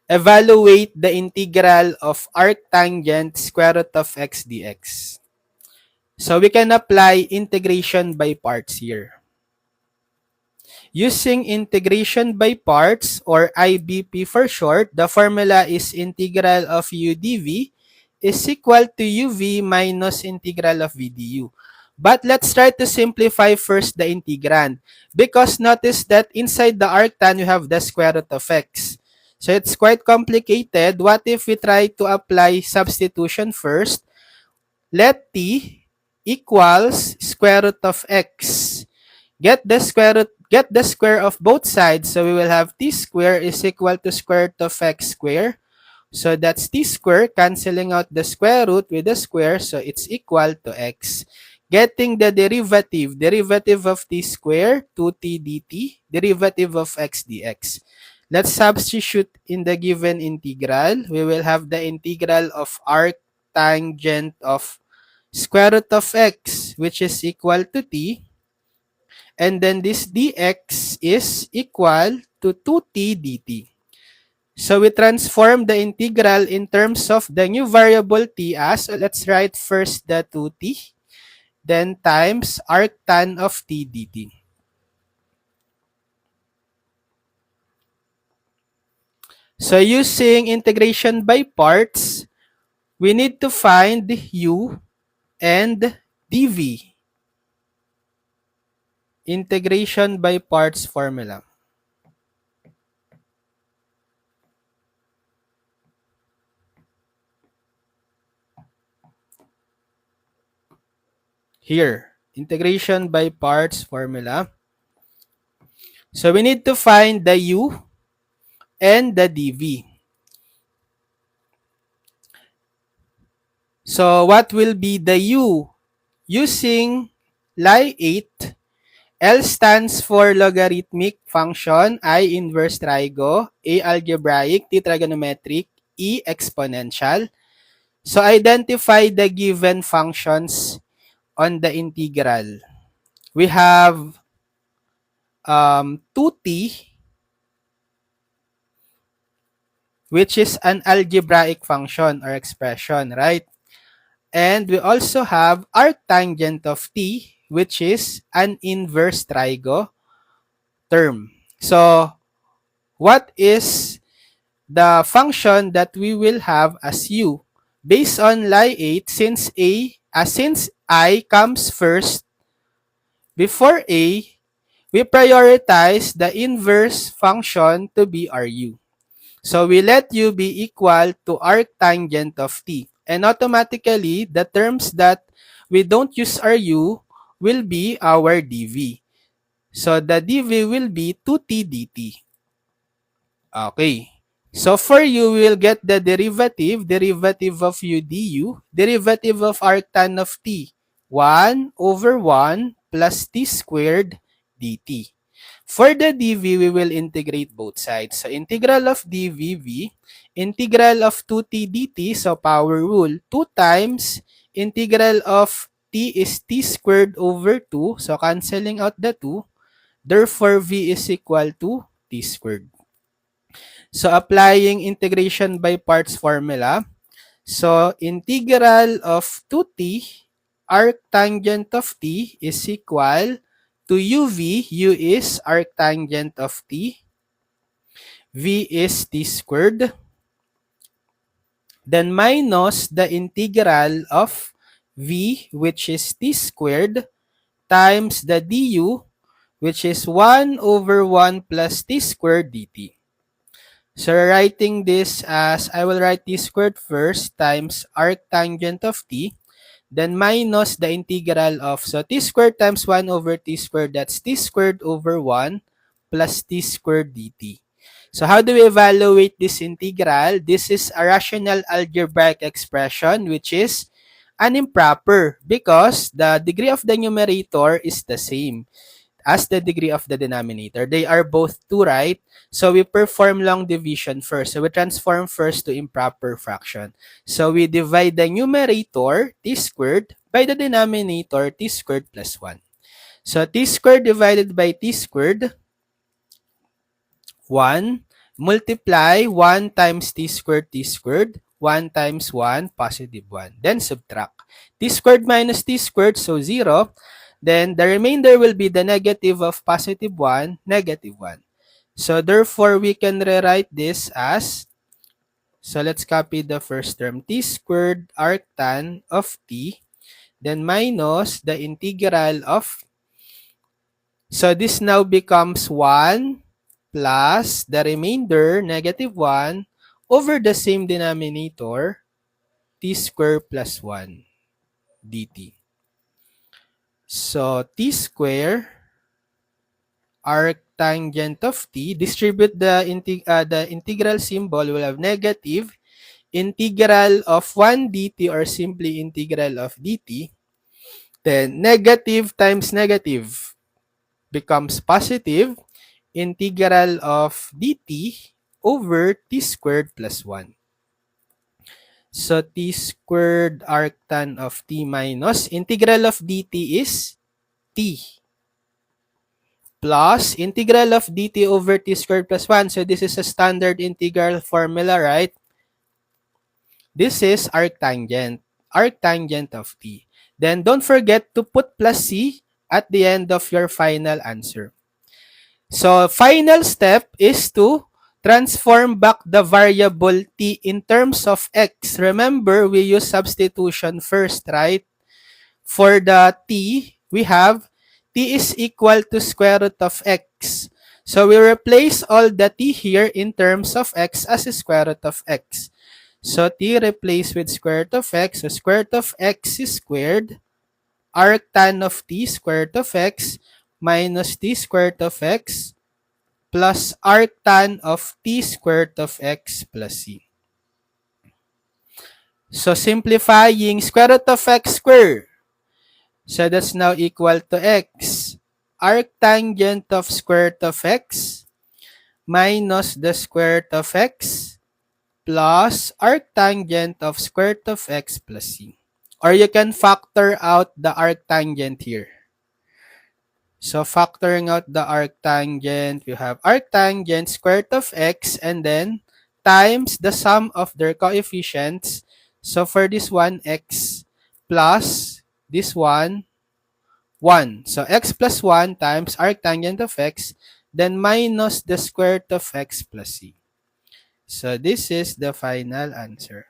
Evaluate the integral of arctangent square root of x dx. So we can apply integration by parts here. Using integration by parts, or IBP for short, the formula is integral of u dv is equal to uv minus integral of v du. But let's try to simplify first the integrand, because notice that inside the arctan you have the square root of x. So it's quite complicated. What if we try to apply substitution first? Let t equals square root of x. Get the square of both sides. So we will have t square is equal to square root of x square. So that's t square, canceling out the square root with the square. So it's equal to x. Getting the derivative of t square, 2t dt, derivative of x dx. Let's substitute in the given integral. We will have the integral of arctangent of square root of x, which is equal to t. And then this dx is equal to 2t dt. So we transform the integral in terms of the new variable t as, so let's write first the 2t, then times arctan of t dt. So using integration by parts, we need to find u and dv. Integration by parts formula. Here, integration by parts formula. So we need to find the u and the dv. So what will be the u? Using Lie 8, L stands for logarithmic function, I inverse trigo, A algebraic, T trigonometric, E exponential. So identify the given functions on the integral. We have 2t, which is an algebraic function or expression, right? And we also have arctangent of t, which is an inverse trigo term. So what is the function that we will have as u? Based on Lie 8, since I comes first before a, we prioritize the inverse function to be Ru. So we let u be equal to arctangent of t. And automatically, the terms that we don't use Ru will be our dv. So the dv will be 2t dt. Okay. So for u, we will get the derivative of u du, derivative of arctan of t, 1 over 1 plus t squared dt. For the dv, we will integrate both sides. So integral of dvv, integral of 2t dt, so power rule, 2 times integral of t is t squared over 2, so cancelling out the 2, therefore v is equal to t squared. So applying integration by parts formula, so integral of 2t arctangent of t is equal to uv, u is arctangent of t, v is t squared, then minus the integral of v, which is t squared, times the du, which is 1 over 1 plus t squared dt. So writing this as, I will write t squared first times arctangent of t, then minus the integral of, so t squared times 1 over t squared, that's t squared over 1 plus t squared dt. So how do we evaluate this integral? This is a rational algebraic expression, which is an improper because the degree of the numerator is the same as the degree of the denominator. They are both 2, right? So we perform long division first. So we transform first to improper fraction. So we divide the numerator, t squared, by the denominator, t squared plus 1. So t squared divided by t squared, 1. multiply 1 times t squared, 1 times 1, positive 1. Then subtract. T squared minus t squared, so 0. Then the remainder will be the negative of positive 1, negative 1. So therefore, we can rewrite this as, so let's copy the first term, t squared arctan of t, then minus the integral of, so this now becomes 1 plus the remainder, negative 1, over the same denominator, t squared plus 1 dt. So t squared arctangent of t, distribute the integral symbol, will have negative integral of 1 dt, or simply integral of dt. Then negative times negative becomes positive integral of dt over t squared plus 1. So t squared arctan of t minus integral of dt is t plus integral of dt over t squared plus 1. So this is a standard integral formula, right? This is arctangent of t. Then don't forget to put plus c at the end of your final answer. So final step is to transform back the variable t in terms of x. Remember, we use substitution first, right? For the t, we have t is equal to square root of x. So we replace all the t here in terms of x as square root of x. So t replaced with square root of x. So square root of x is squared. Arctan of t, square root of x, minus t square root of x, plus arctan of t square root of x plus c. So simplifying, square root of x squared. So that's now equal to x. Arctangent of square root of x minus the square root of x plus arctangent of square root of x plus c. Or you can factor out the arctangent here. So factoring out the arctangent, we have arctangent square root of x and then times the sum of their coefficients. So for this one, x plus this one, 1. So x plus 1 times arctangent of x, then minus the square root of x plus c. So this is the final answer.